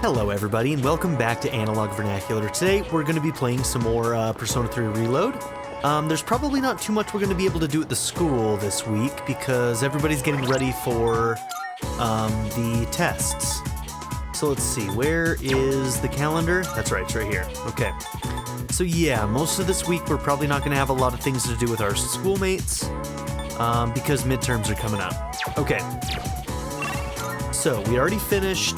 Hello everybody and welcome back to Analog Vernacular. Today we're going to be playing some more Persona 3 Reload. There's probably not too much we're going to be able to do at the school this week because everybody's getting ready for the tests. So let's see, where is the calendar? That's right, it's right here. Okay. So yeah, most of this week we're probably not going to have a lot of things to do with our schoolmates because midterms are coming up. Okay. So we already finished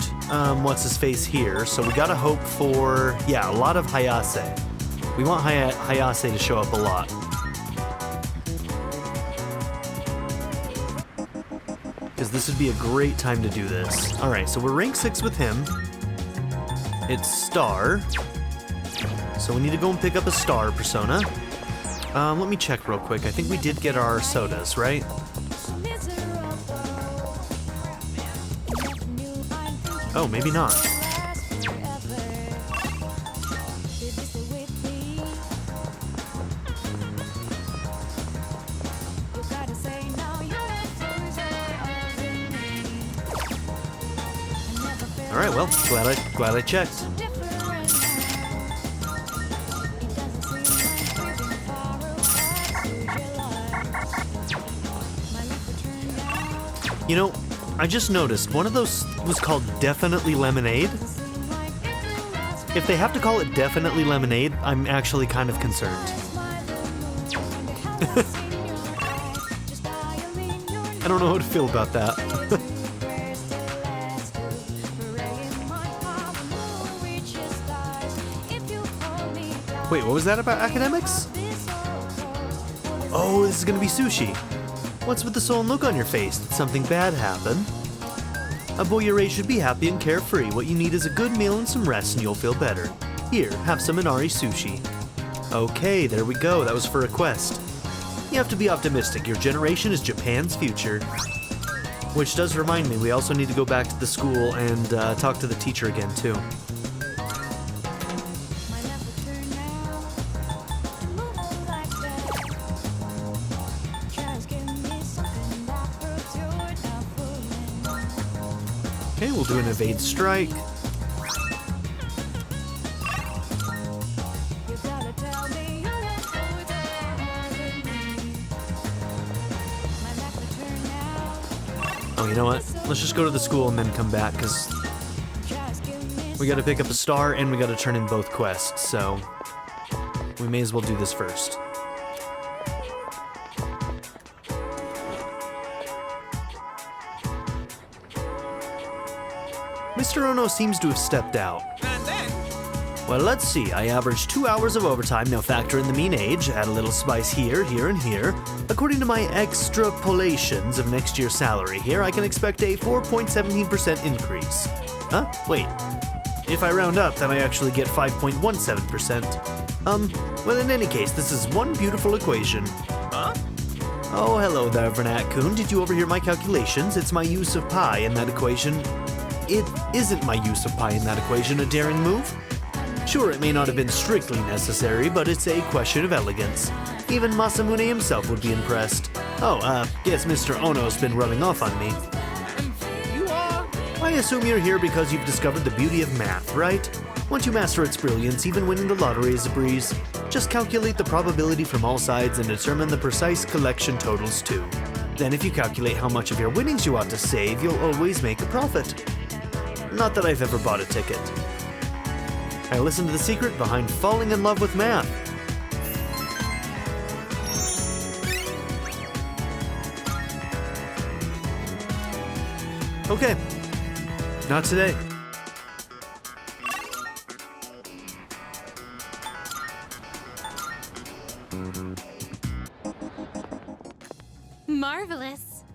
what's-his-face here, so we gotta hope for, yeah, a lot of Hayase. We want Hayase to show up a lot. Because this would be a great time to do this. Alright, so we're rank 6 with him. It's Star. So we need to go and pick up a Star Persona. Let me check real quick. I think we did get our sodas, right? Oh, maybe not. Alright, well, glad I checked. You know, I just noticed one of those was called Definitely Lemonade. If they have to call it Definitely Lemonade, I'm actually kind of concerned. I don't know how to feel about that. Wait, what was that about academics? Oh, this is gonna be sushi. What's with the sullen look on your face? Did something bad happen? A boy your age should be happy and carefree. What you need is a good meal and some rest and you'll feel better. Here, have some Inari sushi. Okay, there we go. That was for a quest. You have to be optimistic. Your generation is Japan's future. Which does remind me, we also need to go back to the school and talk to the teacher again, too. Okay, we'll do an evade strike. Oh, you know what? Let's just go to the school and then come back, because we gotta pick up a star and we gotta turn in both quests, so we may as well do this first. Mr. Ono seems to have stepped out. Well, let's see. I averaged 2 hours of overtime. Now factor in the mean age, add a little spice here, here, and here. According to my extrapolations of next year's salary here, I can expect a 4.17% increase. Huh? Wait. If I round up, then I actually get 5.17%. Well, in any case, this is one beautiful equation. Huh? Oh, hello there, Vernac-kun. Did you overhear my calculations? It's my use of pi in that equation. It isn't my use of pi in that equation a daring move? Sure, it may not have been strictly necessary, but it's a question of elegance. Even Masamune himself would be impressed. Oh, guess Mr. Ono's been rubbing off on me. You are? I assume you're here because you've discovered the beauty of math, right? Once you master its brilliance, even winning the lottery is a breeze. Just calculate the probability from all sides and determine the precise collection totals too. Then if you calculate how much of your winnings you ought to save, you'll always make a profit. Not that I've ever bought a ticket. I listened to the secret behind falling in love with math. Okay. Not today. Marvelous.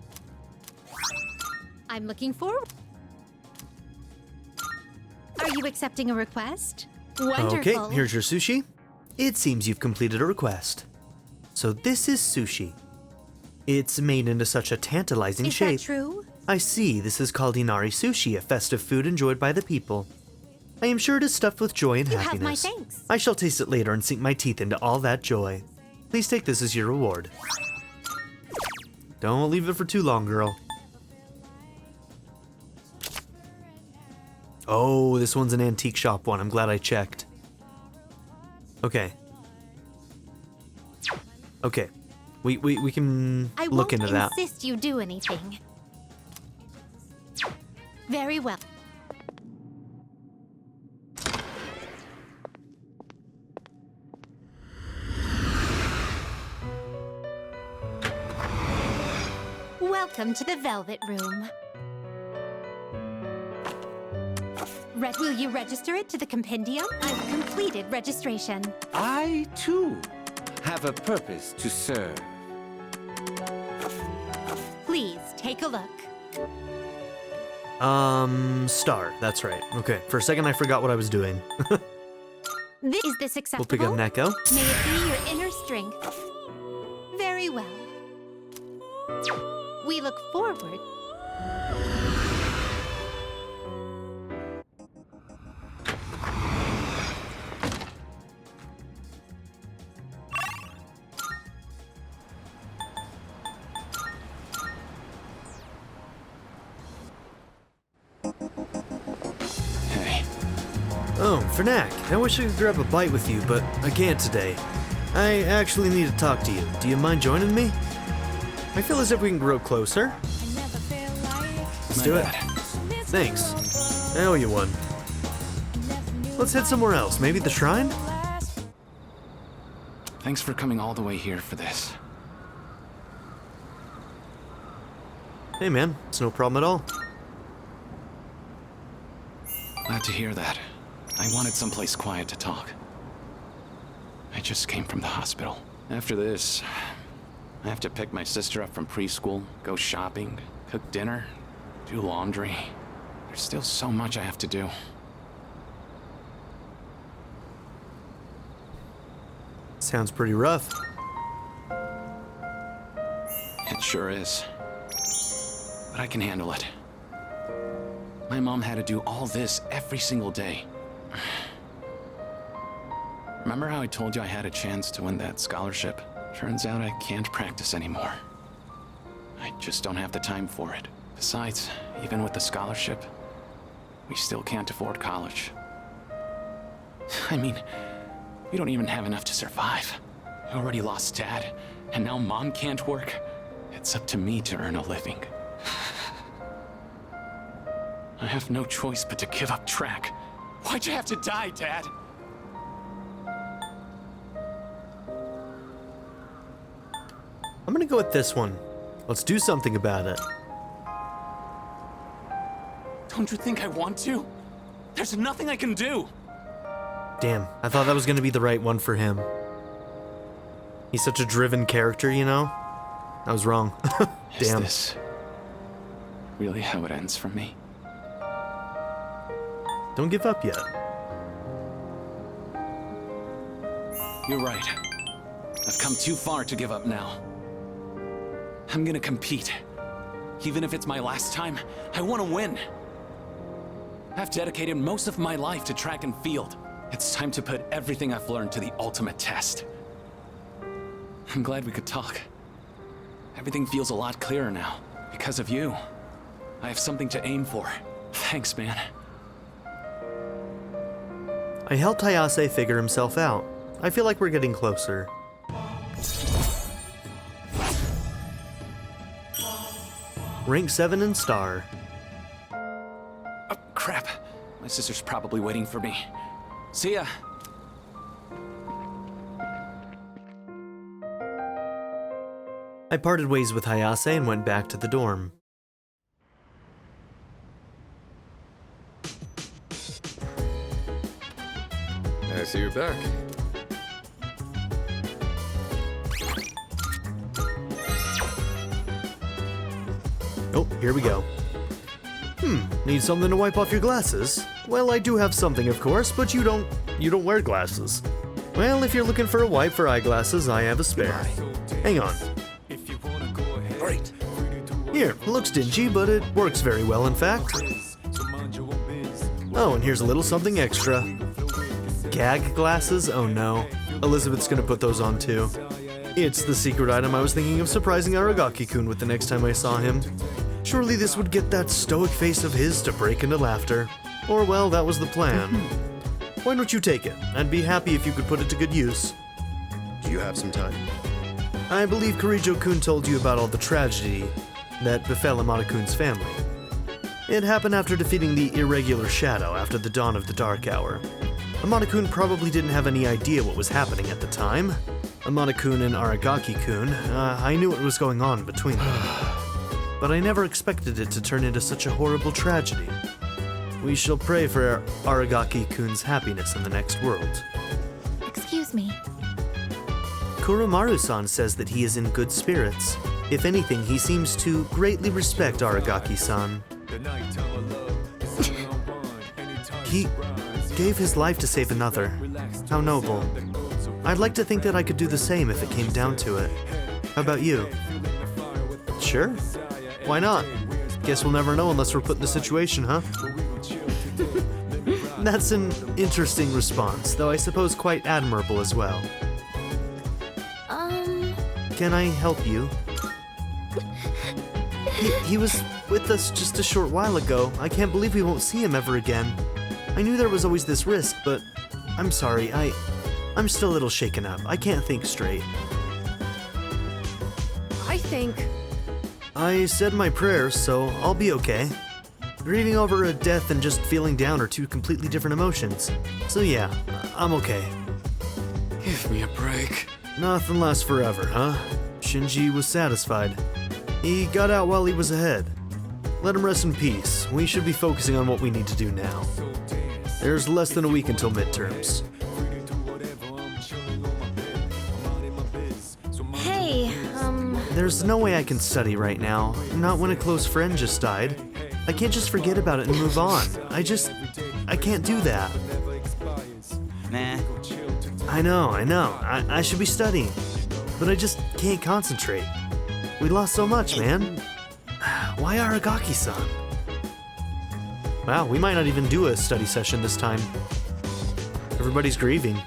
I'm looking forward. Are you accepting a request? Wonderful. Okay, here's your sushi. It seems you've completed a request. So this is sushi. It's made into such a tantalizing shape. Is that true? I see. This is called Inari sushi, a festive food enjoyed by the people. I am sure it is stuffed with joy and happiness. You have my thanks. I shall taste it later and sink my teeth into all that joy. Please take this as your reward. Don't leave it for too long, girl. Oh, this one's an antique shop one. I'm glad I checked. Okay. Okay. We can look into that. I won't insist you do anything. Very well. Welcome to the Velvet Room. Will you register it to the compendium? I've completed registration. I, too, have a purpose to serve. Please take a look. Star. That's right. Okay. For a second, I forgot what I was doing. Is this acceptable? We'll pick up Neko. May it be your inner strength. Very well. We look forward. Oh, Fernak, I wish I could grab a bite with you, but I can't today. I actually need to talk to you. Do you mind joining me? I feel as if we can grow closer. Let's do it. Thanks. I owe you one. Let's head somewhere else. Maybe the shrine? Thanks for coming all the way here for this. Hey man, it's no problem at all. Glad to hear that. I wanted someplace quiet to talk. I just came from the hospital. After this, I have to pick my sister up from preschool, go shopping, cook dinner, do laundry. There's still so much I have to do. Sounds pretty rough. It sure is. But I can handle it. My mom had to do all this every single day. Remember how I told you I had a chance to win that scholarship? Turns out I can't practice anymore. I just don't have the time for it. Besides, even with the scholarship, we still can't afford college. I mean, we don't even have enough to survive. I already lost Dad, and now Mom can't work. It's up to me to earn a living. I have no choice but to give up track. Why'd you have to die, Dad? I'm gonna go with this one. Let's do something about it. Don't you think I want to? There's nothing I can do. Damn, I thought that was gonna be the right one for him. He's such a driven character, you know? I was wrong. Damn. Is this really how it ends for me? Don't give up yet. You're right. I've come too far to give up now. I'm gonna compete. Even if it's my last time, I want to win. I've dedicated most of my life to track and field. It's time to put everything I've learned to the ultimate test. I'm glad we could talk. Everything feels a lot clearer now. Because of you. I have something to aim for. Thanks, man. I helped Hayase figure himself out. I feel like we're getting closer. Rank 7 and Star. Oh, crap. My sister's probably waiting for me. See ya. I parted ways with Hayase and went back to the dorm. I see you're back. Oh, here we go. Need something to wipe off your glasses? Well, I do have something, of course, but you don't wear glasses. Well, if you're looking for a wipe for eyeglasses, I have a spare. Hang on. Great. Here, looks dingy, but it works very well, in fact. Oh, and here's a little something extra. Gag glasses? Oh no. Elizabeth's gonna put those on too. It's the secret item I was thinking of surprising Aragaki-kun with the next time I saw him. Surely this would get that stoic face of his to break into laughter. Or, well, that was the plan. Why don't you take it? I'd be happy if you could put it to good use. Do you have some time? I believe Kirijo-kun told you about all the tragedy that befell Amada-kun's family. It happened after defeating the irregular shadow after the dawn of the dark hour. Amada-kun probably didn't have any idea what was happening at the time. Amada-kun and Aragaki-kun, I knew what was going on between them. But I never expected it to turn into such a horrible tragedy. We shall pray for Aragaki-kun's happiness in the next world. Excuse me. Kuromaru-san says that he is in good spirits. If anything, he seems to greatly respect Aragaki-san. He gave his life to save another. How noble. I'd like to think that I could do the same if it came down to it. How about you? Sure. Why not? Guess we'll never know unless we're put in the situation, huh? That's an interesting response, though I suppose quite admirable as well. Can I help you? He was with us just a short while ago. I can't believe we won't see him ever again. I knew there was always this risk, but I'm sorry, I'm still a little shaken up. I can't think straight. I said my prayers, so I'll be okay. Grieving over a death and just feeling down are two completely different emotions. So yeah, I'm okay. Give me a break. Nothing lasts forever, huh? Shinji was satisfied. He got out while he was ahead. Let him rest in peace. We should be focusing on what we need to do now. There's less than a week until midterms. Hey, There's no way I can study right now. Not when a close friend just died. I can't just forget about it and move on. I can't do that. Nah. I know. I should be studying. But I just can't concentrate. We lost so much, man. Why Aragaki-san? Wow, we might not even do a study session this time. Everybody's grieving.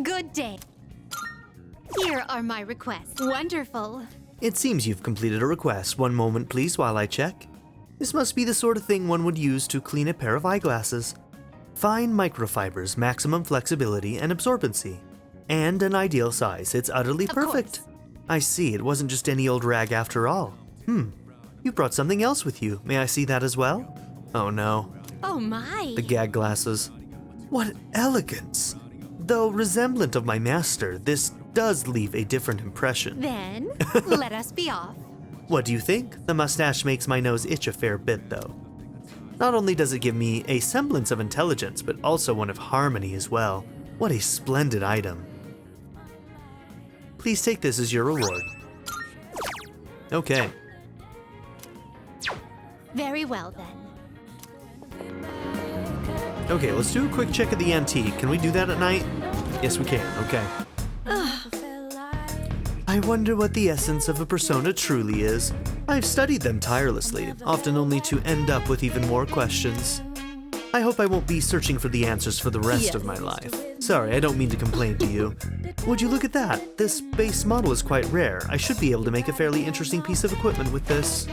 good day. Here are my requests. Wonderful. It seems you've completed a request. One moment, please, while I check. This must be the sort of thing one would use to clean a pair of eyeglasses. Fine microfibers, maximum flexibility and absorbency. And an ideal size. It's utterly perfect. I see, it wasn't just any old rag after all. You brought something else with you. May I see that as well? Oh no. Oh my. The gag glasses. What elegance! Though resemblant of my master, this does leave a different impression. Then, let us be off. What do you think? The mustache makes my nose itch a fair bit, though. Not only does it give me a semblance of intelligence, but also one of harmony as well. What a splendid item. Please take this as your reward. Okay. Very well then. Okay, let's do a quick check of the antique. Can we do that at night? Yes, we can. Okay. I wonder what the essence of a persona truly is. I've studied them tirelessly, often only to end up with even more questions. I hope I won't be searching for the answers for the rest of my life. Sorry, I don't mean to complain to you. Would you look at that? This base model is quite rare. I should be able to make a fairly interesting piece of equipment with this.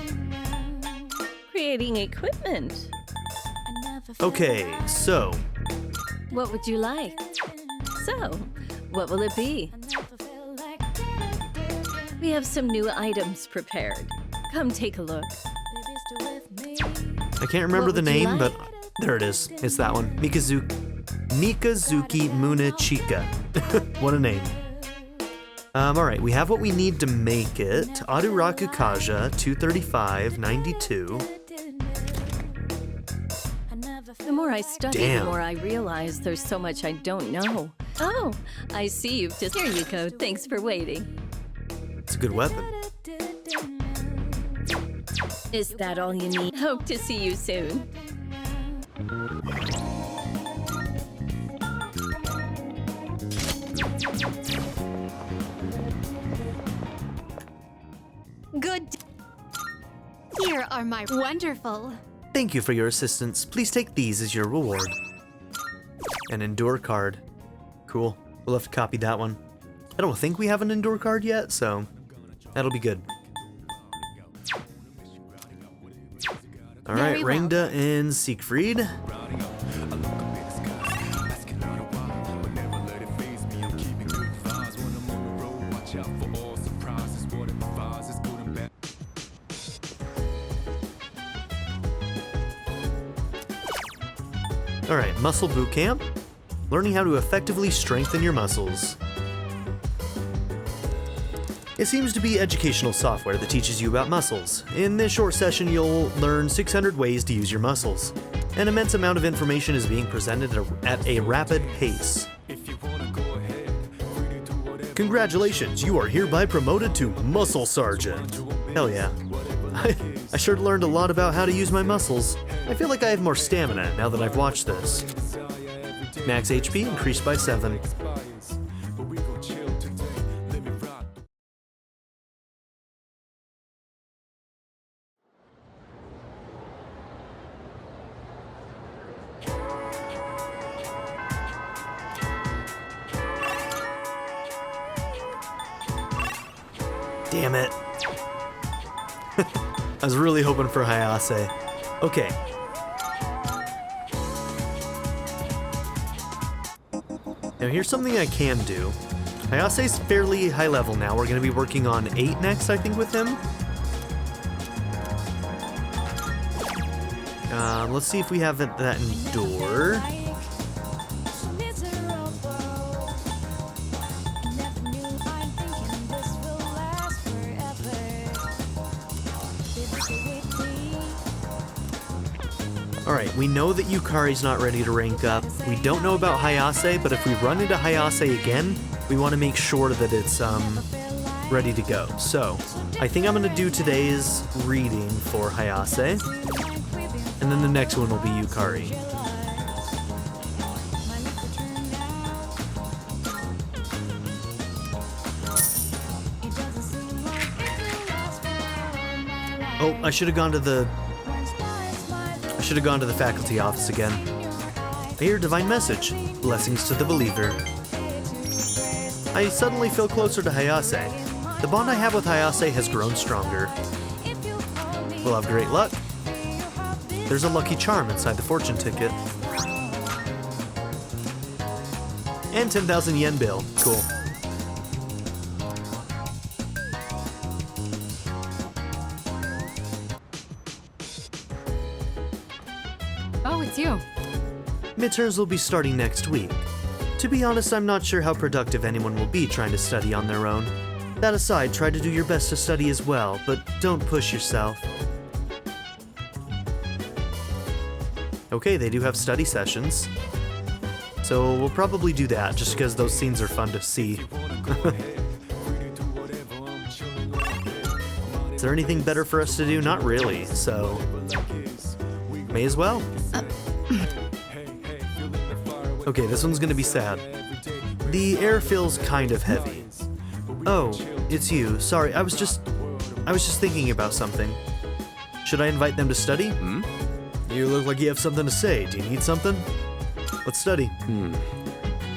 Creating equipment. Okay, so... What would you like? So, what will it be? We have some new items prepared. Come take a look. I can't remember What the would you name, like? but there it is. It's that one. Mikazuki Muna Chika. What a name. Alright, we have what we need to make it. Aduraku Kaja, 235.92. The more I study, Damn. the more I realize there's so much I don't know. Oh, I see you've just... Here you go. Thanks for waiting. It's a good weapon. Is that all you need? Hope to see you soon. Good. Here are my wonderful. Thank you for your assistance. Please take these as your reward. An endure card. Cool. We'll have to copy that one. I don't think we have an endure card yet, so that'll be good. Alright, Very well. Rangda and Siegfried. Alright, Muscle Boot Camp. Learning how to effectively strengthen your muscles. It seems to be educational software that teaches you about muscles. In this short session, you'll learn 600 ways to use your muscles. An immense amount of information is being presented at a rapid pace. Congratulations, you are hereby promoted to Muscle Sergeant. Hell yeah. I sure learned a lot about how to use my muscles. I feel like I have more stamina now that I've watched this. Max HP increased by 7. Damn it. I was really hoping for Hayase. Okay. Now here's something I can do. Hayase's fairly high level now. We're going to be working on 8 next, I think, with him. Let's see if we have that endure. Alright, we know that Yukari's not ready to rank up. We don't know about Hayase, but if we run into Hayase again, we want to make sure that it's ready to go. So, I think I'm going to do today's reading for Hayase, and then the next one will be Yukari. Oh, I should have gone to the faculty office again. I hear a divine message. Blessings to the believer. I suddenly feel closer to Hayase. The bond I have with Hayase has grown stronger. We'll have great luck. There's a lucky charm inside the fortune ticket. And 10,000 yen bill. Cool. Oh, it's you. Midterms will be starting next week. To be honest, I'm not sure how productive anyone will be trying to study on their own. That aside, try to do your best to study as well, but don't push yourself. Okay, they do have study sessions. So we'll probably do that, just because those scenes are fun to see. Is there anything better for us to do? Not really, so may as well. Okay, this one's gonna be sad. The air feels kind of heavy. Oh, it's you. Sorry, I was just thinking about something. Should I invite them to study? You look like you have something to say. Do you need something? Let's study.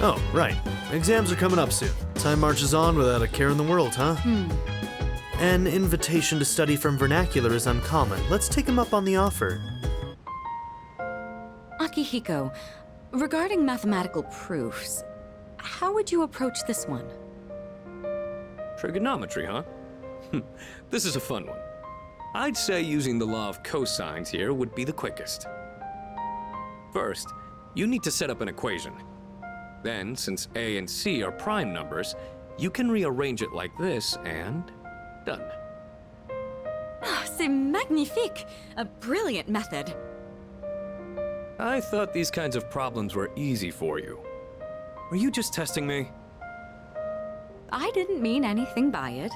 Oh, right. Exams are coming up soon. Time marches on without a care in the world, huh? An invitation to study from vernacular is uncommon. Let's take him up on the offer. Akihiko, regarding mathematical proofs, how would you approach this one? Trigonometry, huh? This is a fun one. I'd say using the law of cosines here would be the quickest. First, you need to set up an equation. Then, since a and c are prime numbers, you can rearrange it like this and done. C'est magnifique! A brilliant method. I thought these kinds of problems were easy for you. Were you just testing me? I didn't mean anything by it.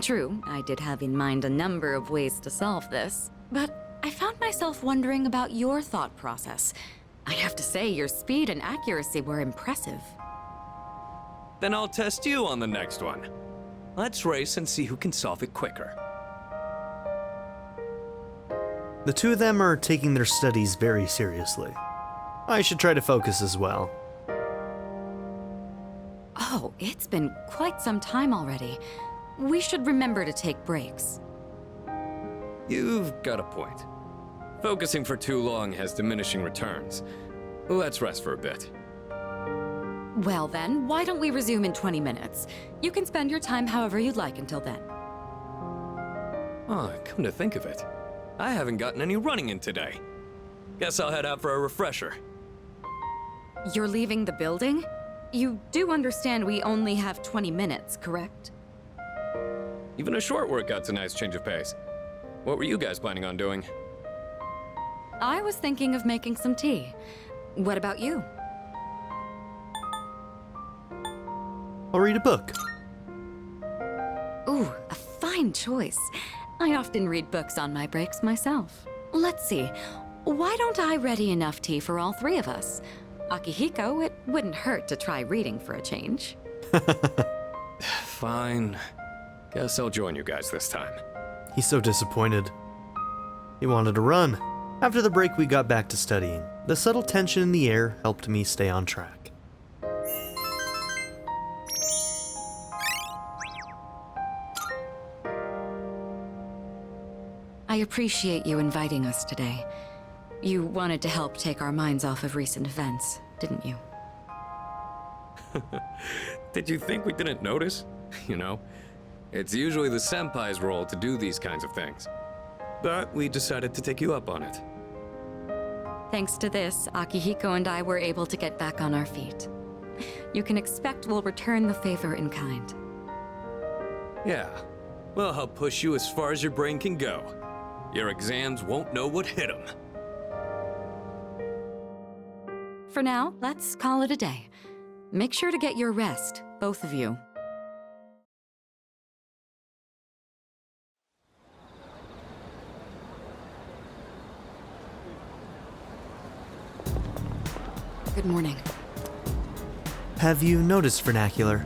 True, I did have in mind a number of ways to solve this, but I found myself wondering about your thought process. I have to say, your speed and accuracy were impressive. Then I'll test you on the next one. Let's race and see who can solve it quicker. The two of them are taking their studies very seriously. I should try to focus as well. Oh, it's been quite some time already. We should remember to take breaks. You've got a point. Focusing for too long has diminishing returns. Let's rest for a bit. Well then, why don't we resume in 20 minutes? You can spend your time however you'd like until then. Oh, come to think of it, I haven't gotten any running in today. Guess I'll head out for a refresher. You're leaving the building? You do understand we only have 20 minutes, correct? Even a short workout's a nice change of pace. What were you guys planning on doing? I was thinking of making some tea. What about you? I'll read a book. Ooh, a fine choice. I often read books on my breaks myself. Let's see, why don't I ready enough tea for all three of us? Akihiko, it wouldn't hurt to try reading for a change. Fine. Guess I'll join you guys this time. He's so disappointed. He wanted to run. After the break, we got back to studying. The subtle tension in the air helped me stay on track. I appreciate you inviting us today. You wanted to help take our minds off of recent events, didn't you? Did you think we didn't notice? You know, it's usually the senpai's role to do these kinds of things. But we decided to take you up on it. Thanks to this, Akihiko and I were able to get back on our feet. You can expect we'll return the favor in kind. Yeah, we'll help push you as far as your brain can go. Your exams won't know what hit them. For now, let's call it a day. Make sure to get your rest, both of you. Good morning. Have you noticed vernacular?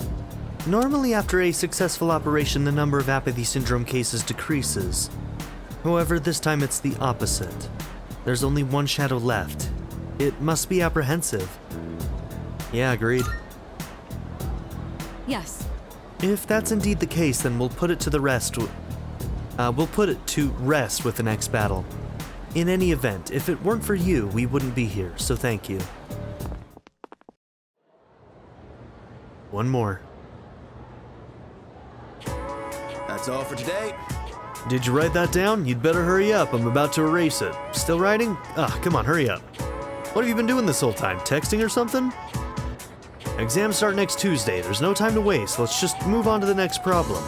Normally after a successful operation, the number of apathy syndrome cases decreases. However, this time it's the opposite. There's only one shadow left. It must be apprehensive. Yeah, agreed. Yes. If that's indeed the case, then we'll put it to rest with the next battle. In any event, if it weren't for you, we wouldn't be here, so thank you. One more. That's all for today. Did you write that down? You'd better hurry up. I'm about to erase it. Still writing? Come on, hurry up. What have you been doing this whole time? Texting or something? Exams start next Tuesday. There's no time to waste. Let's just move on to the next problem.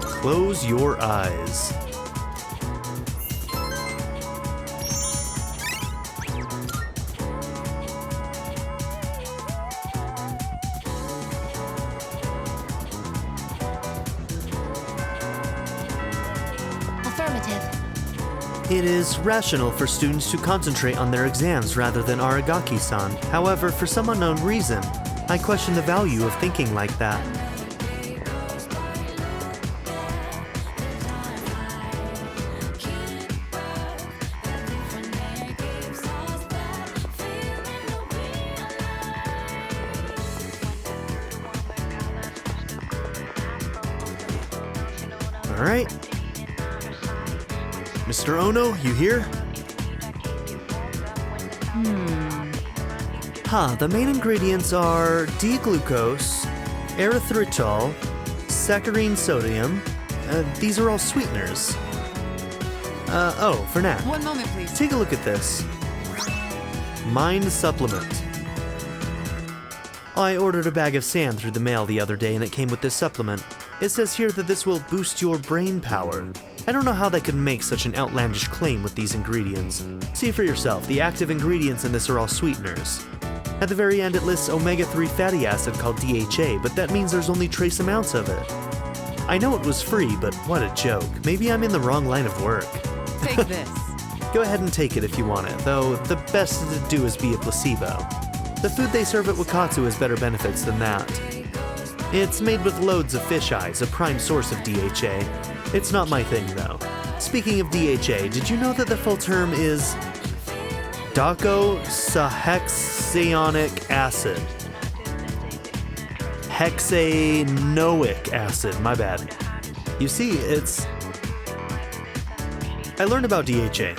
Close your eyes. Affirmative. It is rational for students to concentrate on their exams rather than Aragaki-san. However, for some unknown reason, I question the value of thinking like that. All right. Mr. Ono, you here? The main ingredients are D-glucose, erythritol, saccharine sodium. These are all sweeteners. For now. One moment, please. Take a look at this. Mind supplement. I ordered a bag of sand through the mail the other day and it came with this supplement. It says here that this will boost your brain power. I don't know how they could make such an outlandish claim with these ingredients. See for yourself, the active ingredients in this are all sweeteners. At the very end it lists omega-3 fatty acid called DHA, but that means there's only trace amounts of it. I know it was free, but what a joke. Maybe I'm in the wrong line of work. Take this. Go ahead and take it if you want it, though the best to do is be a placebo. The food they serve at Wakatsu has better benefits than that. It's made with loads of fish eyes, a prime source of DHA. It's not my thing, though. Speaking of DHA, did you know that the full term is docosahexaonic acid. Hexanoic acid, my bad. You see, it's... I learned about DHA.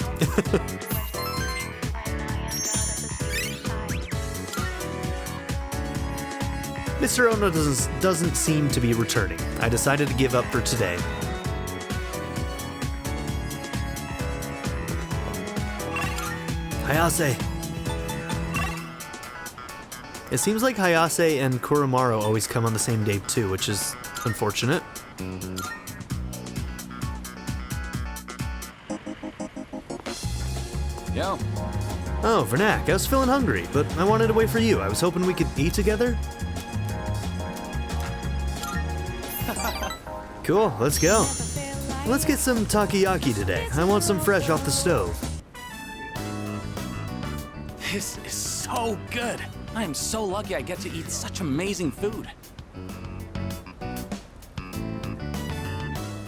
Mr. Ono doesn't seem to be returning. I decided to give up for today. Hayase. It seems like Hayase and Kuromaru always come on the same day too, which is unfortunate. Yo. Oh, Vernak, I was feeling hungry, but I wanted to wait for you. I was hoping we could eat together. Cool, let's go. Let's get some takoyaki today. I want some fresh off the stove. This is so good. I am so lucky I get to eat such amazing food.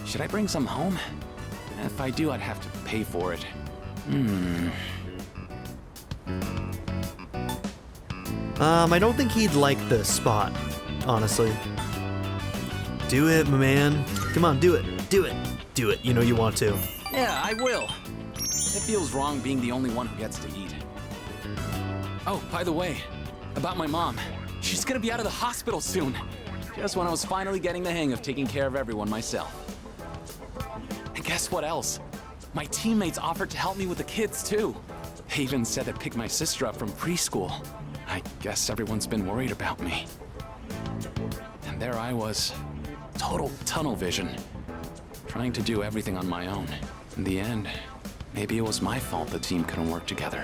Should I bring some home? If I do, I'd have to pay for it. I don't think he'd like the spot, honestly. Do it, my man. Come on, do it. Do it. Do it. You know you want to. Yeah, I will. It feels wrong being the only one who gets to eat. Oh, by the way, about my mom. She's gonna be out of the hospital soon. Just when I was finally getting the hang of taking care of everyone myself. And guess what else? My teammates offered to help me with the kids too. They even said they'd pick my sister up from preschool. I guess everyone's been worried about me. And there I was, total tunnel vision, trying to do everything on my own. In the end, maybe it was my fault the team couldn't work together.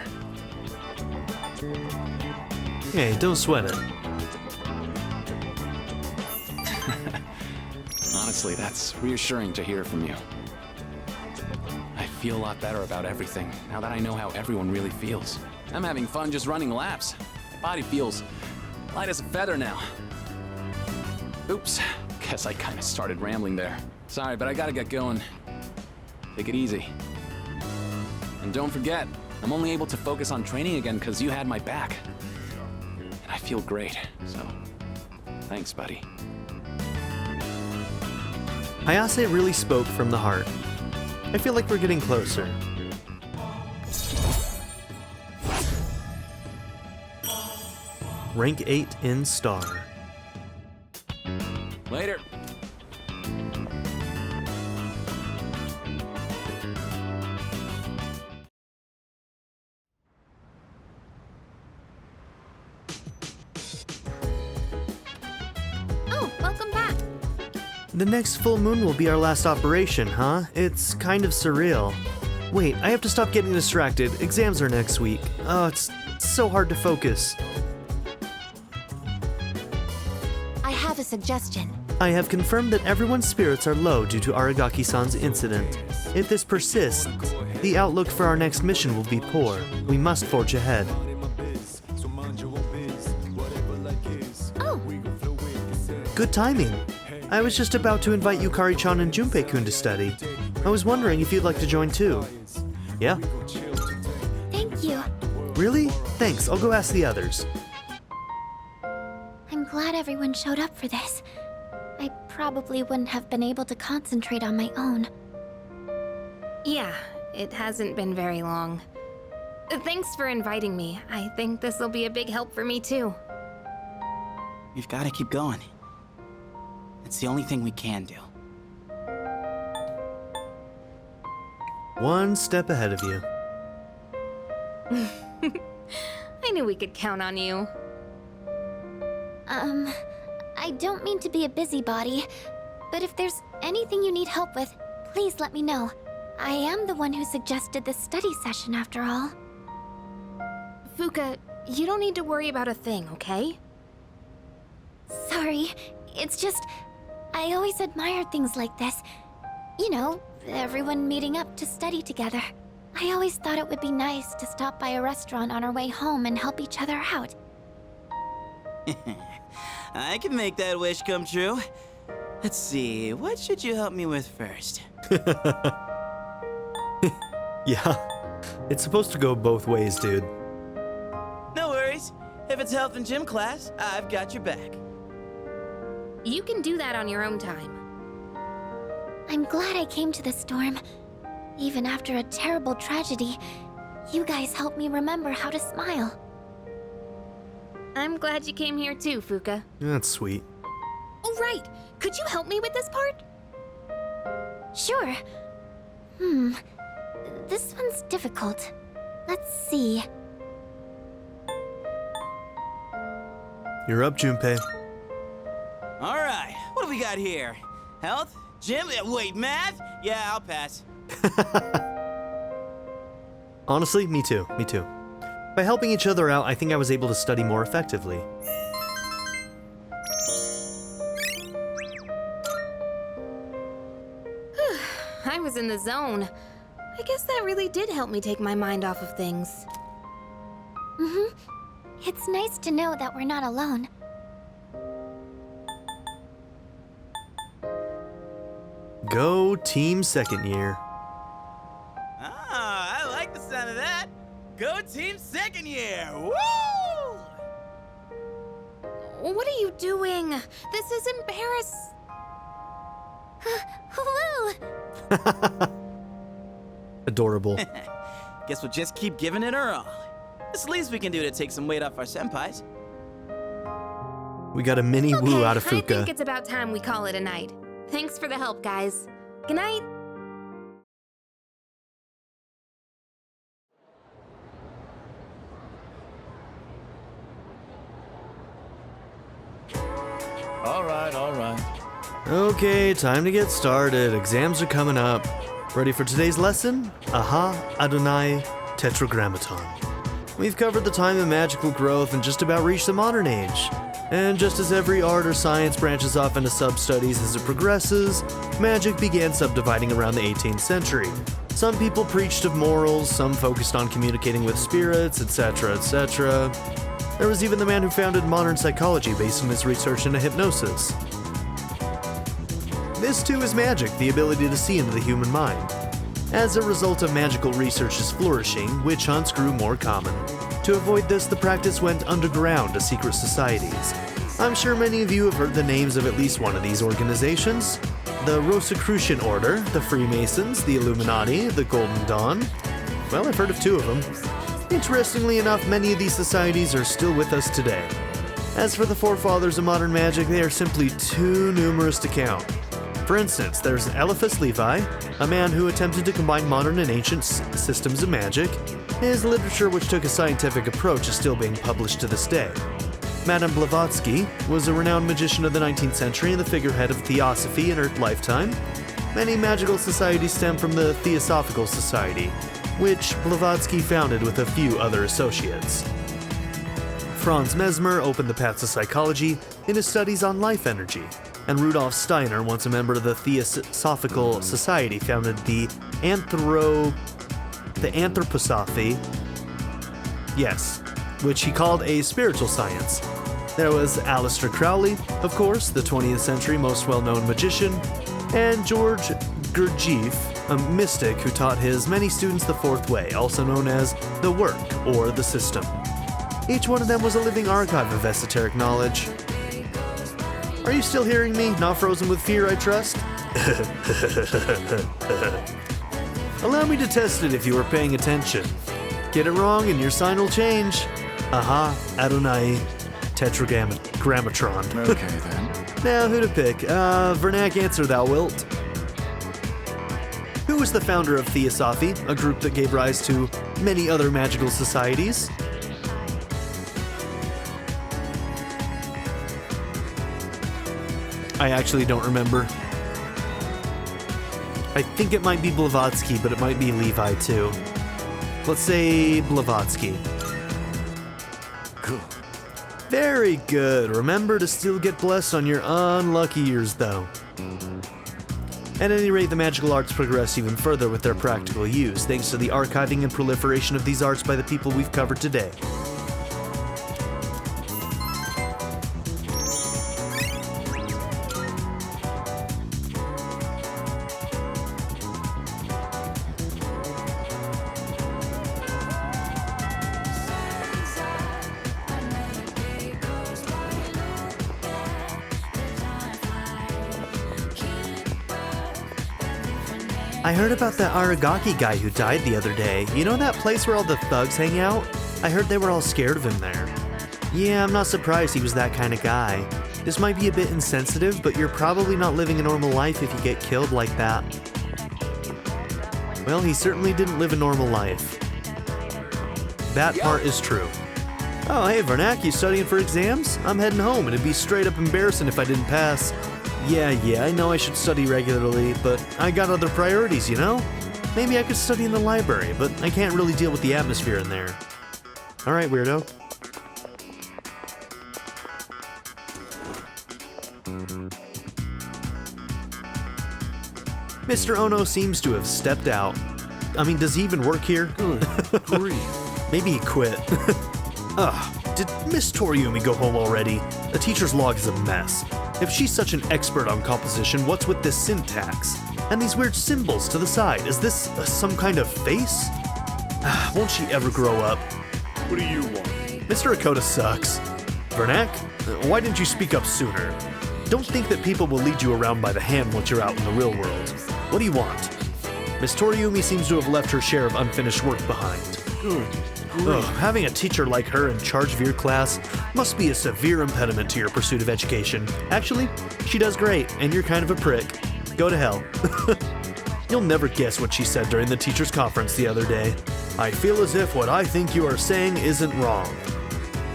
Hey, don't sweat it. Honestly, that's reassuring to hear from you. I feel a lot better about everything now that I know how everyone really feels. I'm having fun just running laps. My body feels light as a feather now. Oops, guess I kind of started rambling there. Sorry, but I gotta get going. Take it easy. And don't forget, I'm only able to focus on training again because you had my back. And I feel great, so thanks, buddy. Hayase really spoke from the heart. I feel like we're getting closer. Rank 8 in Star. Later. Oh, welcome back. The next full moon will be our last operation, huh? It's kind of surreal. Wait, I have to stop getting distracted. Exams are next week. Oh, it's so hard to focus. I have a suggestion. I have confirmed that everyone's spirits are low due to Aragaki-san's incident. If this persists, the outlook for our next mission will be poor. We must forge ahead. Oh, Good timing. I was just about to invite Yukari-chan and Junpei-kun to study. I was wondering if you'd like to join too. Yeah? thank you. Really? Thanks, I'll go ask the others. I'm glad everyone showed up for this. I probably wouldn't have been able to concentrate on my own. Yeah, it hasn't been very long. Thanks for inviting me. I think this will be a big help for me too. We've got to keep going. It's the only thing we can do. One step ahead of you. I knew we could count on you. I don't mean to be a busybody, but if there's anything you need help with, please let me know. I am the one who suggested this study session after all. Fuka, you don't need to worry about a thing, okay? Sorry, it's just, I always admired things like this. You know, everyone meeting up to study together. I always thought it would be nice to stop by a restaurant on our way home and help each other out. I can make that wish come true. Let's see, what should you help me with first? Yeah, it's supposed to go both ways, dude. If it's health and gym class, I've got your back. You can do that on your own time. I'm glad I came to the storm. Even after a terrible tragedy, you guys helped me remember how to smile. I'm glad you came here too, Fuka. That's sweet. Oh, right. Could you help me with this part? Sure. This one's difficult. Let's see. You're up, Junpei. All right, what do we got here? Health? Gym? Wait, math? Yeah, I'll pass. Honestly, me too. By helping each other out, I think I was able to study more effectively. I was in the zone. I guess that really did help me take my mind off of things. It's nice to know that we're not alone. Go team second year. Ah, I like the sound of that. Go team second year. Woo! What are you doing? This is embarrassing. Woo! Adorable. Guess we'll just keep giving it our all. It's the least we can do to take some weight off our senpais. We got a mini woo out of I think Fuka. it's about time we call it a night. Thanks for the help, guys. Good night. All right. Okay, time to get started. Exams are coming up. Ready for today's lesson? Aha, Adonai, Tetragrammaton. We've covered the time of magical growth and just about reached the modern age. And just as every art or science branches off into sub-studies as it progresses, magic began subdividing around the 18th century. Some people preached of morals, some focused on communicating with spirits, etc., etc. There was even the man who founded modern psychology based on his research into hypnosis. This too is magic, the ability to see into the human mind. As a result of magical research's flourishing, witch hunts grew more common. To avoid this, the practice went underground to secret societies. I'm sure many of you have heard the names of at least one of these organizations. The Rosicrucian Order, the Freemasons, the Illuminati, the Golden Dawn. Well, I've heard of two of them. Interestingly enough, many of these societies are still with us today. As for the forefathers of modern magic, they are simply too numerous to count. For instance, there's Eliphas Levi, a man who attempted to combine modern and ancient systems of magic. His literature, which took a scientific approach, is still being published to this day. Madame Blavatsky was a renowned magician of the 19th century and the figurehead of Theosophy in her lifetime. Many magical societies stem from the Theosophical Society, which Blavatsky founded with a few other associates. Franz Mesmer opened the path to psychology in his studies on life energy, and Rudolf Steiner, once a member of the Theosophical Society, founded the Anthroposophy, which he called a spiritual science. There was Aleister Crowley, of course, the 20th century most well-known magician, and George Gurdjieff, a mystic who taught his many students the fourth way, also known as the work or the system. Each one of them was a living archive of esoteric knowledge. Are you still hearing me? Not frozen with fear, I trust? Allow me to test it if you were paying attention. Get it wrong and your sign will change. Aha, Adonai, Tetragrammatron. Okay then. Now, who to pick? Vernac, answer thou wilt. Who was the founder of Theosophy, a group that gave rise to many other magical societies? I actually don't remember. I think it might be Blavatsky, but it might be Levi too. Let's say Blavatsky. Cool. Very good. Remember to still get blessed on your unlucky years, though. At any rate, the magical arts progress even further with their practical use, thanks to the archiving and proliferation of these arts by the people we've covered today. I heard about that Aragaki guy who died the other day. You know that place where all the thugs hang out? I heard they were all scared of him there. Yeah, I'm not surprised he was that kind of guy. This might be a bit insensitive, but you're probably not living a normal life if you get killed like that. Well, he certainly didn't live a normal life. That part is true. Oh, hey, Vernak, you studying for exams? I'm heading home, and it'd be straight up embarrassing if I didn't pass. Yeah, I know I should study regularly, but I got other priorities, you know? Maybe I could study in the library, but I can't really deal with the atmosphere in there. Alright, weirdo. Mr. Ono seems to have stepped out. I mean, does he even work here? Maybe he quit. Ugh, did Miss Toriumi go home already? The teacher's log is a mess. If she's such an expert on composition, what's with this syntax? And these weird symbols to the side, is this some kind of face? Won't she ever grow up? What do you want? Mr. Akota sucks. Vernak, why didn't you speak up sooner? Don't think that people will lead you around by the hand once you're out in the real world. What do you want? Miss Toriumi seems to have left her share of unfinished work behind. Ugh, having a teacher like her in charge of your class must be a severe impediment to your pursuit of education. Actually, she does great, and you're kind of a prick. Go to hell. You'll never guess what she said during the teacher's conference the other day. I feel as if what I think you are saying isn't wrong.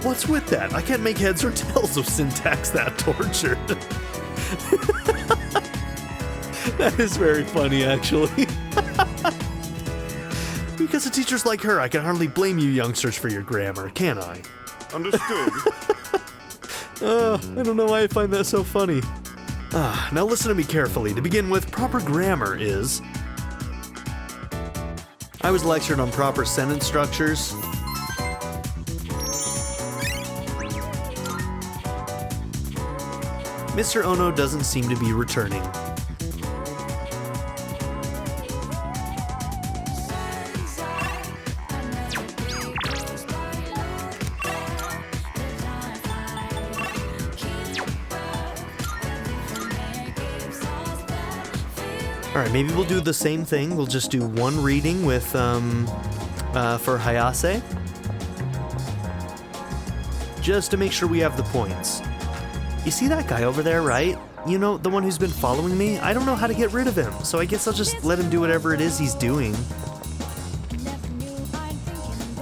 What's with that? I can't make heads or tails of syntax that tortured. That is very funny, actually. Because of teachers like her, I can hardly blame you youngsters for your grammar, can I? Understood. I don't know why I find that so funny. Now listen to me carefully. To begin with, proper grammar is... I was lectured on proper sentence structures. Mr. Ono doesn't seem to be returning. Alright, maybe we'll do the same thing. We'll just do one reading with, for Hayase. Just to make sure we have the points. You see that guy over there, right? You know, the one who's been following me? I don't know how to get rid of him, so I guess I'll just let him do whatever it is he's doing.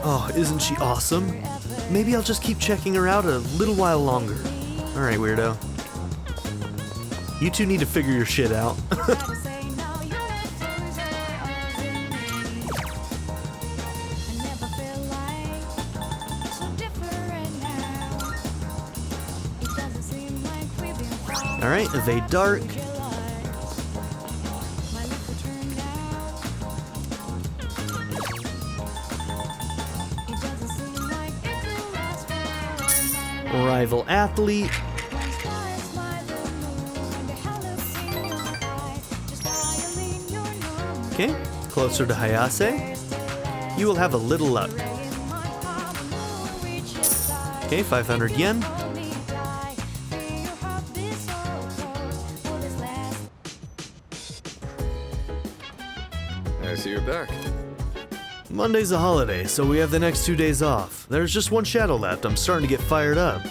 Oh, isn't she awesome? Maybe I'll just keep checking her out a little while longer. Alright, weirdo. You two need to figure your shit out. Alright, evade dark. Rival athlete. Okay, closer to Hayase. You will have a little luck. Okay, 500 yen. I see you're back. Monday's a holiday, so we have the next 2 days off. There's just one shadow left. I'm starting to get fired up.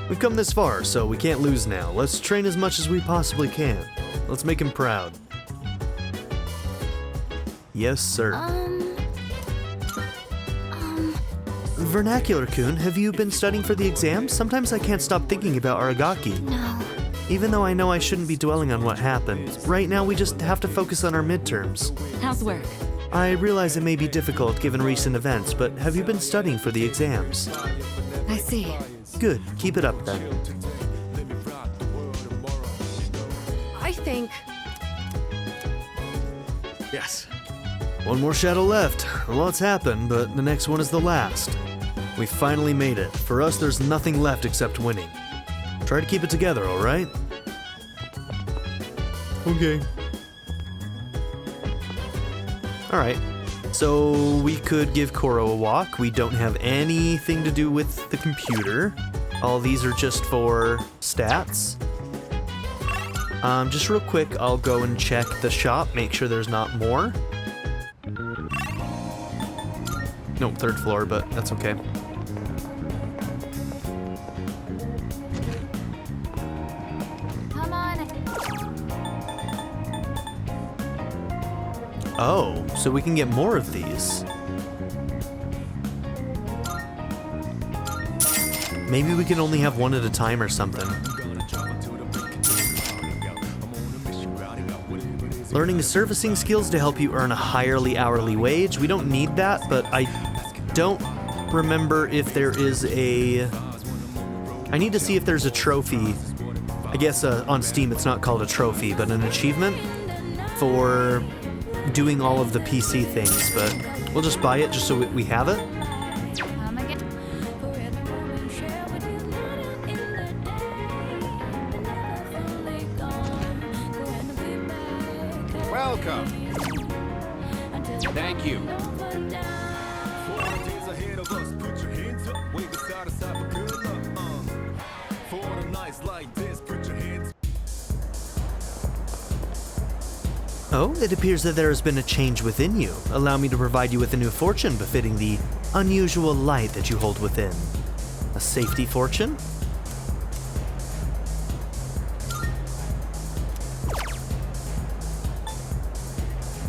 We've come this far, so we can't lose now. Let's train as much as we possibly can. Let's make him proud. Yes, sir. Vernacular-kun, have you been studying for the exams? Sometimes I can't stop thinking about Aragaki. No. Even though I know I shouldn't be dwelling on what happened. Right now, we just have to focus on our midterms. How's work? I realize it may be difficult given recent events, but have you been studying for the exams? I see. Good. Keep it up, then. I think... Yes. One more shadow left. A lot's happened, but the next one is the last. We finally made it. For us, there's nothing left except winning. Try to keep it together, alright? Okay. Alright. So, we could give Koro a walk. We don't have anything to do with the computer. All these are just for stats. Just real quick, I'll go and check the shop, make sure there's not more. Nope, 3rd floor, but that's okay. Come on. Oh, so we can get more of these. Maybe we can only have one at a time or something. Learning servicing skills to help you earn a higher hourly wage. We don't need that, but I don't remember if there is a... I need to see if there's a trophy. I guess on Steam it's not called a trophy, but an achievement for doing all of the PC things, but we'll just buy it just so we have it. Welcome. Thank you. Oh, it appears that there has been a change within you. Allow me to provide you with a new fortune befitting the unusual light that you hold within. A safety fortune?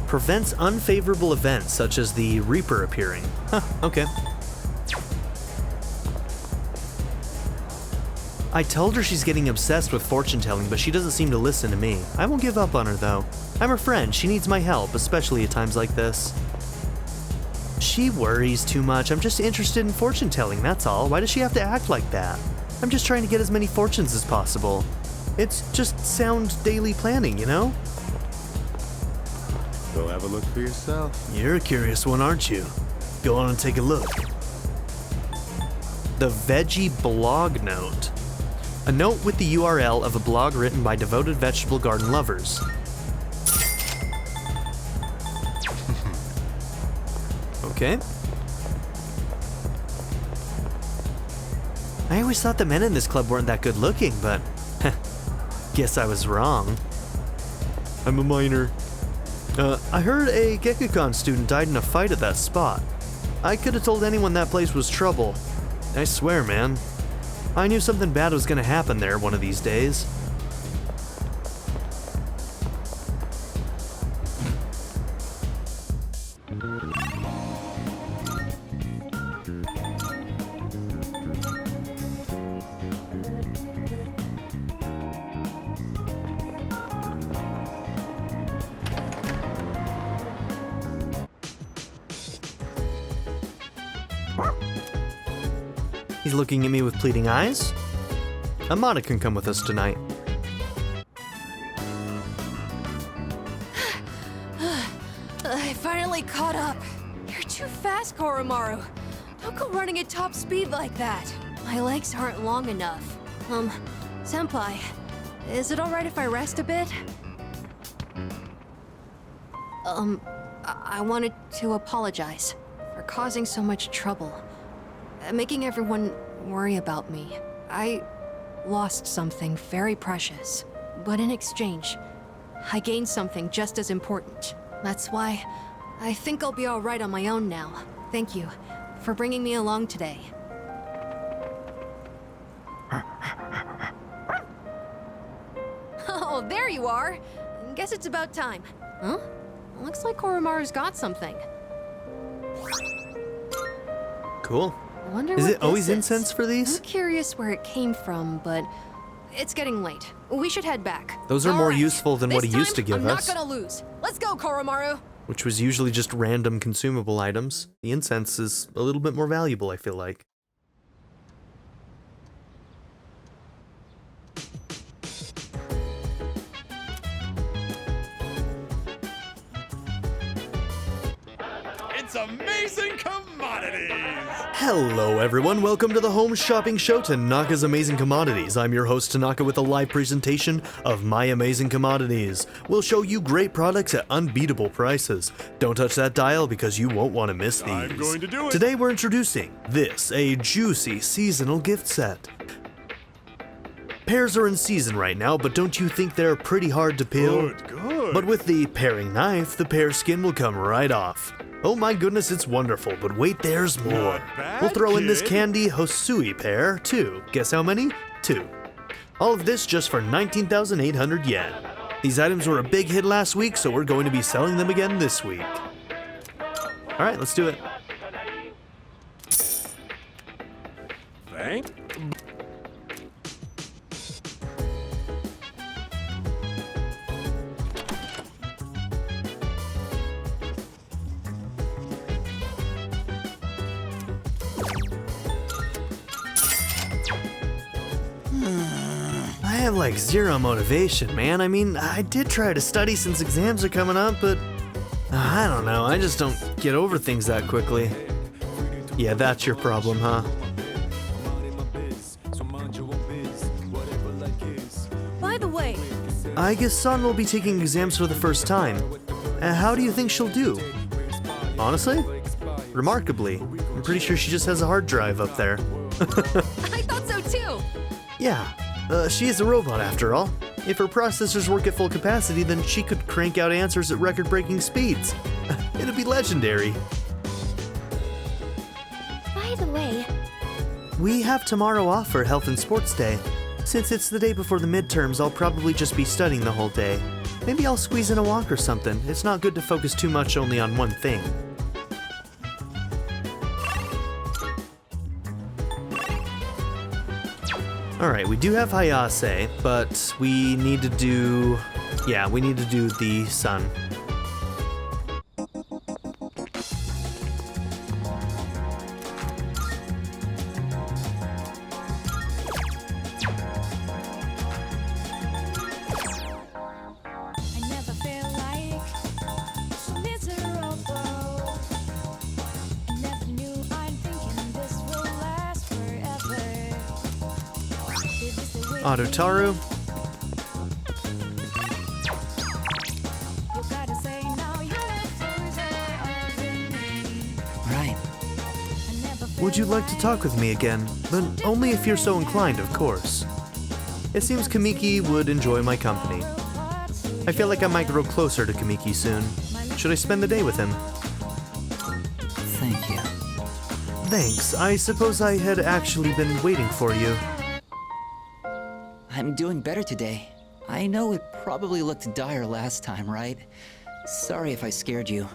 Prevents unfavorable events such as the Reaper appearing. Huh, okay. I told her she's getting obsessed with fortune telling, but she doesn't seem to listen to me. I won't give up on her though. I'm her friend, she needs my help, especially at times like this. She worries too much. I'm just interested in fortune telling, that's all. Why does she have to act like that? I'm just trying to get as many fortunes as possible. It's just sound daily planning, you know? Go have a look for yourself. You're a curious one, aren't you? Go on and take a look. The Veggie Blog Note. A note with the URL of a blog written by devoted vegetable garden lovers. Okay. I always thought the men in this club weren't that good looking, but guess I was wrong. I'm a minor. I heard a Gekukon student died in a fight at that spot. I could have told anyone that place was trouble. I swear, man. I knew something bad was gonna happen there one of these days. He's looking at me with pleading eyes. Amada can come with us tonight. I finally caught up. You're too fast, Koromaru. Don't go running at top speed like that. My legs aren't long enough. Senpai, is it alright if I rest a bit? I wanted to apologize for causing so much trouble. Making everyone worry about me. I lost something very precious. But in exchange, I gained something just as important. That's why I think I'll be alright on my own now. Thank you for bringing me along today. Oh, there you are! Guess it's about time. Huh? Looks like Koromaru's got something. Cool. Wonder is what it always this incense is. for these? I'm curious where it came from, but it's getting late. We should head back. Those are more Alright, useful than what he used to give I'm us. not gonna lose. Let's go, Koromaru! Which was usually just random consumable items. The incense is a little bit more valuable, I feel like. It's Amazing Commodities! Hello everyone, welcome to the Home Shopping Show, Tanaka's Amazing Commodities. I'm your host Tanaka with a live presentation of My Amazing Commodities. We'll show you great products at unbeatable prices. Don't touch that dial because you won't want to miss these. I'm going to do it. Today we're introducing this, a juicy seasonal gift set. Pears are in season right now, but don't you think they're pretty hard to peel? Good. But with the paring knife, the pear skin will come right off. Oh my goodness, it's wonderful, but wait, there's more. bad, We'll throw in this kid. candy Hosui pear, too. Guess how many? 2. All of this just for 19,800 yen. These items were a big hit last week, so we're going to be selling them again this week. Alright, let's do it. Thank. I have like zero motivation, man. I mean, I did try to study since exams are coming up, but I don't know. I just don't get over things that quickly. Yeah, that's your problem, huh? By the way, I guess San will be taking exams for the first time. How do you think she'll do? Honestly? Remarkably. I'm pretty sure she just has a hard drive up there. I thought so too. Yeah, she is a robot after all. If her processors work at full capacity, then she could crank out answers at record-breaking speeds. It'd be legendary. By the way, We have tomorrow off for Health and Sports Day. Since it's the day before the midterms, I'll probably just be studying the whole day. Maybe I'll squeeze in a walk or something. It's not good to focus too much only on one thing. Alright, we do have Hayase, but we need to do... Yeah, we need to do the sun. Ototaru. Right. Would you like to talk with me again? But only if you're so inclined, of course. It seems Kamiki would enjoy my company. I feel like I might grow closer to Kamiki soon. Should I spend the day with him? Thank you. Thanks. I suppose I had actually been waiting for you. I'm doing better today. I know it probably looked dire last time, right? Sorry if I scared you.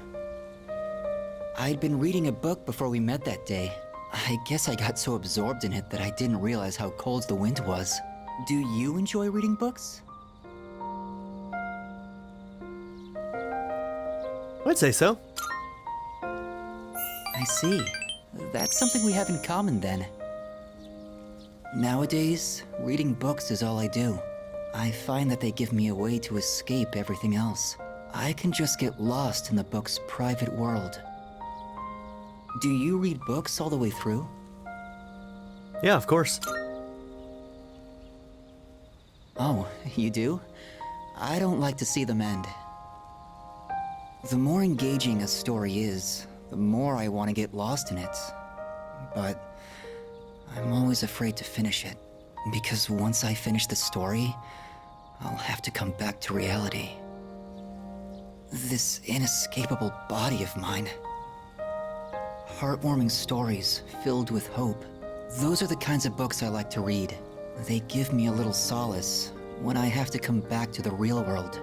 I'd been reading a book before we met that day. I guess I got so absorbed in it that I didn't realize how cold the wind was. Do you enjoy reading books? I'd say so. I see. That's something we have in common then. Nowadays, reading books is all I do. I find that they give me a way to escape everything else. I can just get lost in the book's private world. Do you read books all the way through? Yeah, of course. Oh, you do? I don't like to see them end. The more engaging a story is, the more I want to get lost in it. But I'm always afraid to finish it, because once I finish the story, I'll have to come back to reality. This inescapable body of mine. Heartwarming stories filled with hope. Those are the kinds of books I like to read. They give me a little solace when I have to come back to the real world.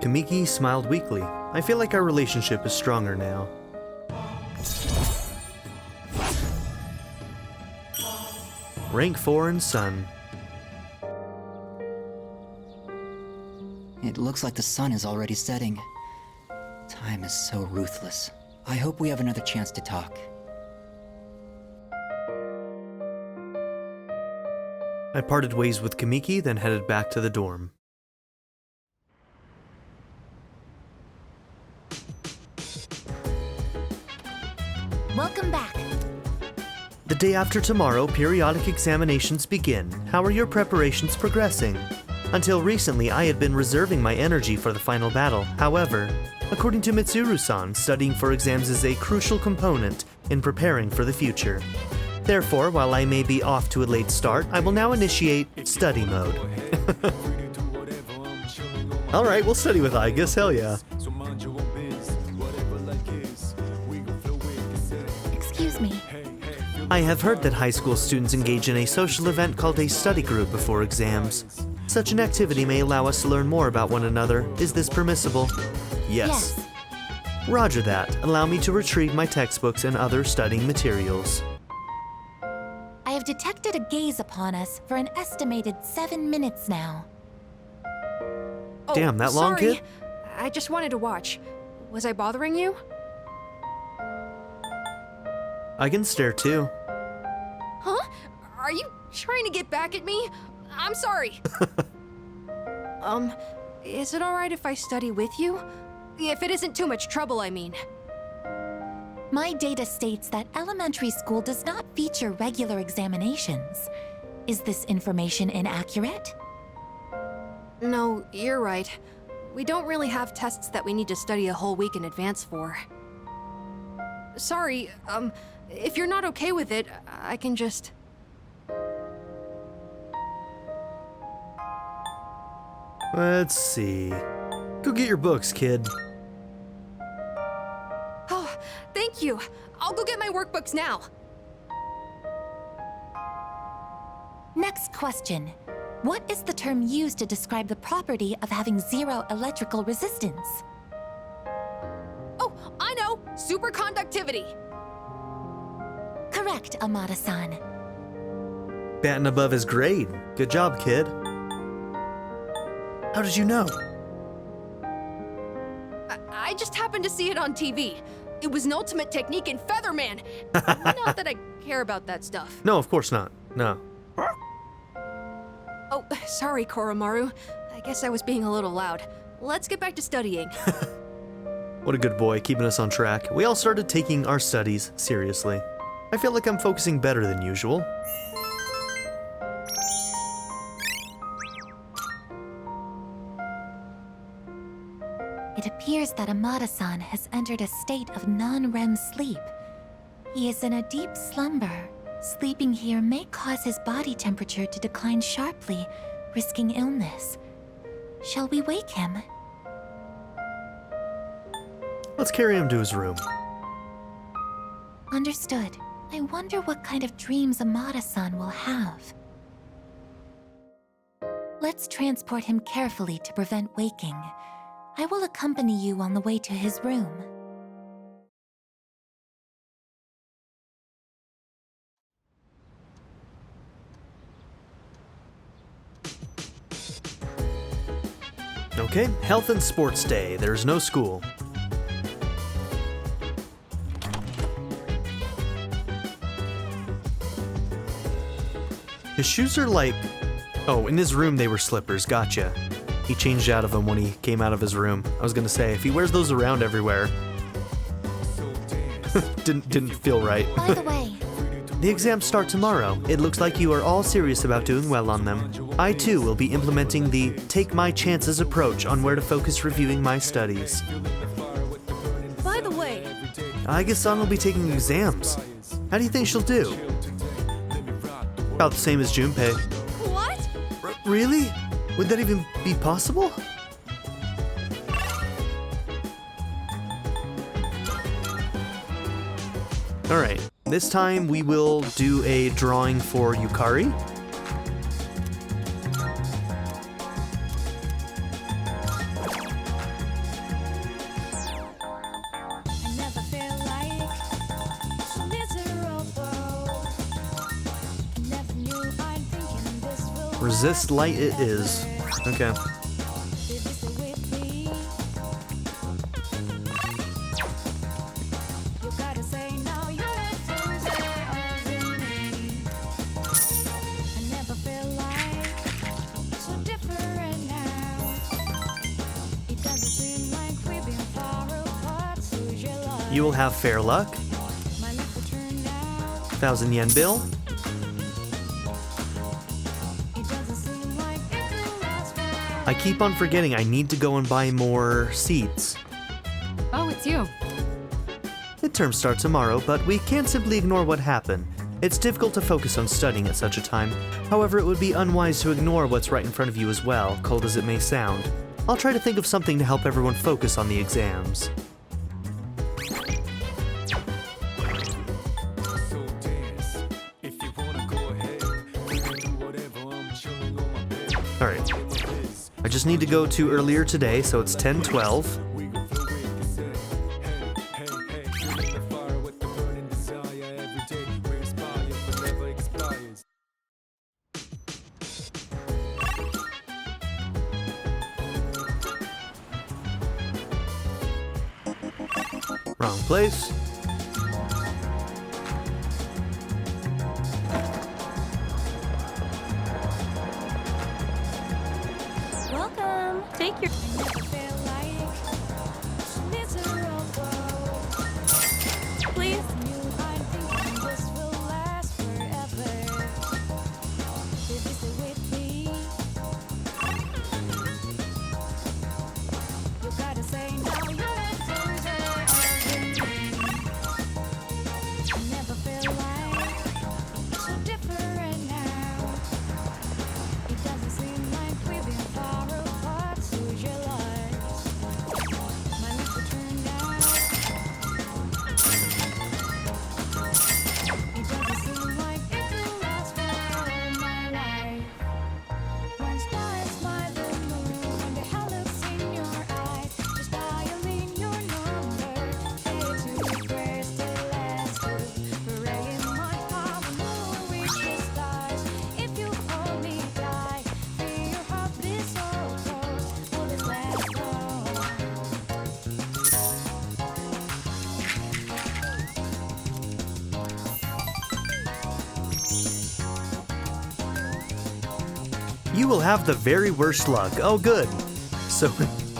Kamiki smiled weakly. I feel like our relationship is stronger now. Rank 4 in Sun. It looks like the sun is already setting. Time is so ruthless. I hope we have another chance to talk. I parted ways with Kamiki, then headed back to the dorm. welcome back. The day after tomorrow, periodic examinations begin. How are your preparations progressing? Until recently, I had been reserving my energy for the final battle. However, according to Mitsuru-san, studying for exams is a crucial component in preparing for the future. Therefore, while I may be off to a late start, I will now initiate study mode. Alright, we'll study with Aigis, hell yeah. Excuse me. I have heard that high school students engage in a social event called a study group before exams. Such an activity may allow us to learn more about one another. Is this permissible? Yes. Roger that. Allow me to retrieve my textbooks and other studying materials. I have detected a gaze upon us for an estimated 7 minutes now. Damn, that long, sorry. kid? I just wanted to watch. Was I bothering you? I can stare too. Huh? Are you trying to get back at me? I'm sorry. Is it alright if I study with you? If it isn't too much trouble, I mean. My data states that elementary school does not feature regular examinations. Is this information inaccurate? No, you're right. We don't really have tests that we need to study a whole week in advance for. Sorry, if you're not okay with it, I can just... Let's see. Go get your books, kid. Oh, thank you. I'll go get my workbooks now. Next question. What is the term used to describe the property of having zero electrical resistance? Oh, I know! Superconductivity! Correct, Amada-san. Batting above his grade. Good job, kid. How did you know? I just happened to see it on TV. It was an ultimate technique in Featherman. Not that I care about that stuff. No, of course not. No. Oh, sorry, Koromaru. I guess I was being a little loud. Let's get back to studying. What a good boy, keeping us on track. We all started taking our studies seriously. I feel like I'm focusing better than usual. It appears that Amada-san has entered a state of non-REM sleep. He is in a deep slumber. Sleeping here may cause his body temperature to decline sharply, risking illness. Shall we wake him? Let's carry him to his room. Understood. I wonder what kind of dreams Amada-san will have. Let's transport him carefully to prevent waking. I will accompany you on the way to his room. Okay, health and sports day. There's no school. His shoes are like... Oh, in his room they were slippers, gotcha. He changed out of them when he came out of his room. I was gonna say, if he wears those around everywhere... didn't feel right. By the way... The exams start tomorrow. It looks like you are all serious about doing well on them. I too will be implementing the take my chances approach on where to focus reviewing my studies. By the way... Aigis-san will be taking exams. How do you think she'll do? About the same as Junpei. What? Really? Would that even be possible? Alright, this time we will do a drawing for Yukari. Resist light it is. Okay. You will have fair luck. 1,000 yen bill. I keep on forgetting I need to go and buy more seeds. Oh, it's you. Midterm starts tomorrow, but we can't simply ignore what happened. It's difficult to focus on studying at such a time. However, it would be unwise to ignore what's right in front of you as well, cold as it may sound. I'll try to think of something to help everyone focus on the exams. Alright. I just need to go to earlier today, so it's 10:12. Wrong place. Welcome. Take your. Please. You will have the very worst luck. Oh, good. So,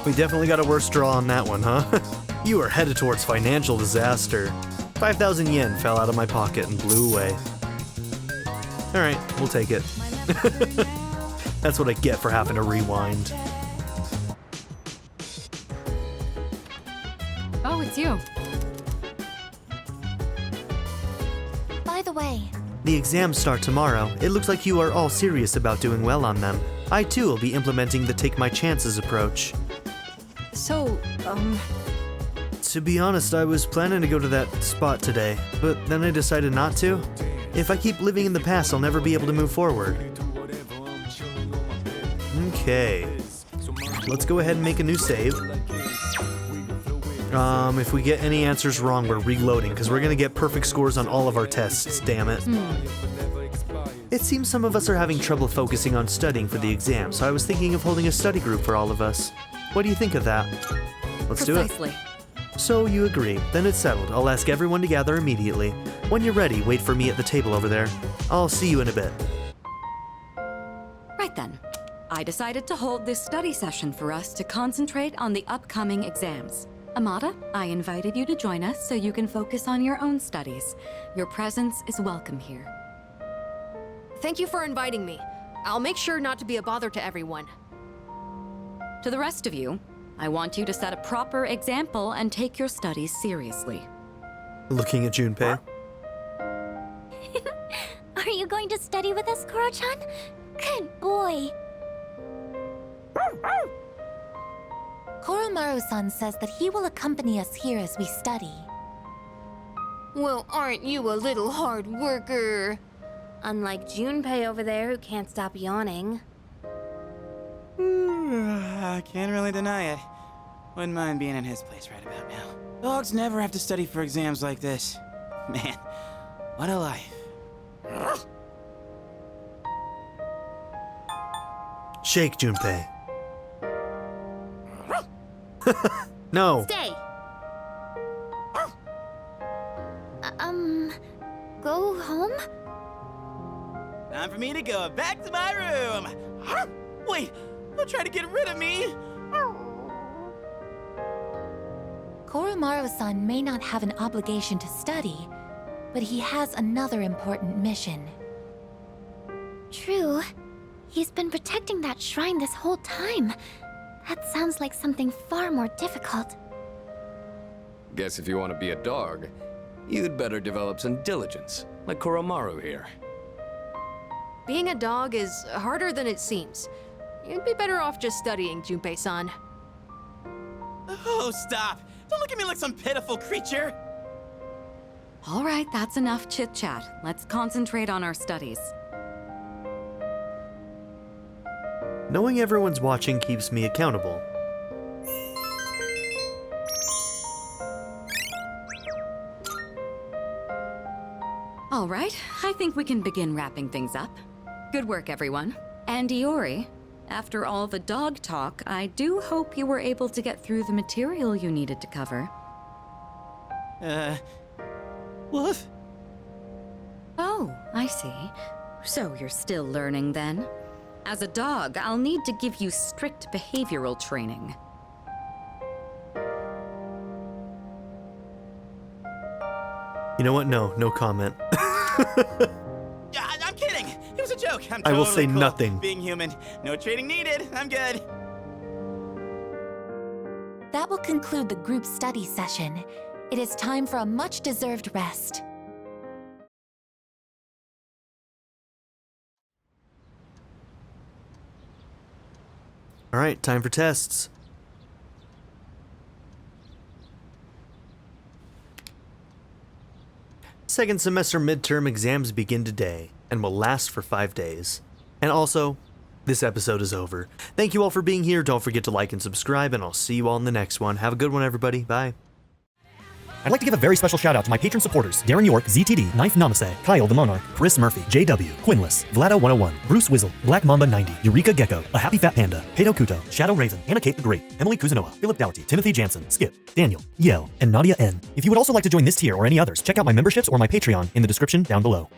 we definitely got a worse draw on that one, huh? You are headed towards financial disaster. 5,000 yen fell out of my pocket and blew away. Alright, we'll take it. That's what I get for having to rewind. Oh, it's you. By the way, The exams start tomorrow. It looks like you are all serious about doing well on them. I too will be implementing the take my chances approach. So, To be honest, I was planning to go to that spot today, but then I decided not to. If I keep living in the past, I'll never be able to move forward. Okay. Let's go ahead and make a new save. If we get any answers wrong, we're reloading, because we're going to get perfect scores on all of our tests, damn it. It seems some of us are having trouble focusing on studying for the exam, so I was thinking of holding a study group for all of us. What do you think of that? Let's do it. Precisely. So you agree. Then it's settled. I'll ask everyone to gather immediately. When you're ready, wait for me at the table over there. I'll see you in a bit. Right then. I decided to hold this study session for us to concentrate on the upcoming exams. Amada, I invited you to join us so you can focus on your own studies. Your presence is welcome here. thank you for inviting me. I'll make sure not to be a bother to everyone. To the rest of you, I want you to set a proper example and take your studies seriously. Looking at Junpei. are you going to study with us, Koro-chan? Good boy. Koromaru-san says that he will accompany us here as we study. Well, aren't you a little hard worker? Unlike Junpei over there who can't stop yawning. I can't really deny it. Wouldn't mind being in his place right about now. Dogs never have to study for exams like this. Man, what a life. Shake, Junpei. No. Stay! Go home? Time for me to go back to my room. Wait, don't try to get rid of me. Koromaru-san may not have an obligation to study, but he has another important mission. True. He's been protecting that shrine this whole time. That sounds like something far more difficult. Guess if you want to be a dog, You'd better develop some diligence, like Koromaru here. Being a dog is harder than it seems. You'd be better off just studying, Junpei-san. Oh, stop! Don't look at me like some pitiful creature! All right, that's enough chit-chat. Let's concentrate on our studies. Knowing everyone's watching keeps me accountable. All right, I think we can begin wrapping things up. Good work, everyone. And Iori, after all the dog talk, I do hope you were able to get through the material you needed to cover. Woof? Oh, I see. So you're still learning then? As a dog, I'll need to give you strict behavioral training. You know what? No comment. Yeah, I'm kidding! It was a joke! I'm I will totally say cool nothing. Being human. No training needed. I'm good. That will conclude the group study session. It is time for a much-deserved rest. Alright, time for tests. Second semester midterm exams begin today and will last for 5 days. And also, this episode is over. Thank you all for being here. Don't forget to like and subscribe, and I'll see you all in the next one. Have a good one, everybody. Bye. I'd like to give a very special shout out to my patron supporters: Darren York, ZTD, Ninth Namaste, Kyle the Monarch, Chris Murphy, JW, Quinless, Vlado101, Bruce Wizzle, Black Mamba 90, Eureka Gecko, A Happy Fat Panda, Pedo Kuto, Shadow Raven, Anna Kate the Great, Emily Kuzanoa, Philip Dougherty, Timothy Jansen, Skip, Daniel, Yell, and Nadia N. If you would also like to join this tier or any others, check out my memberships or my Patreon in the description down below.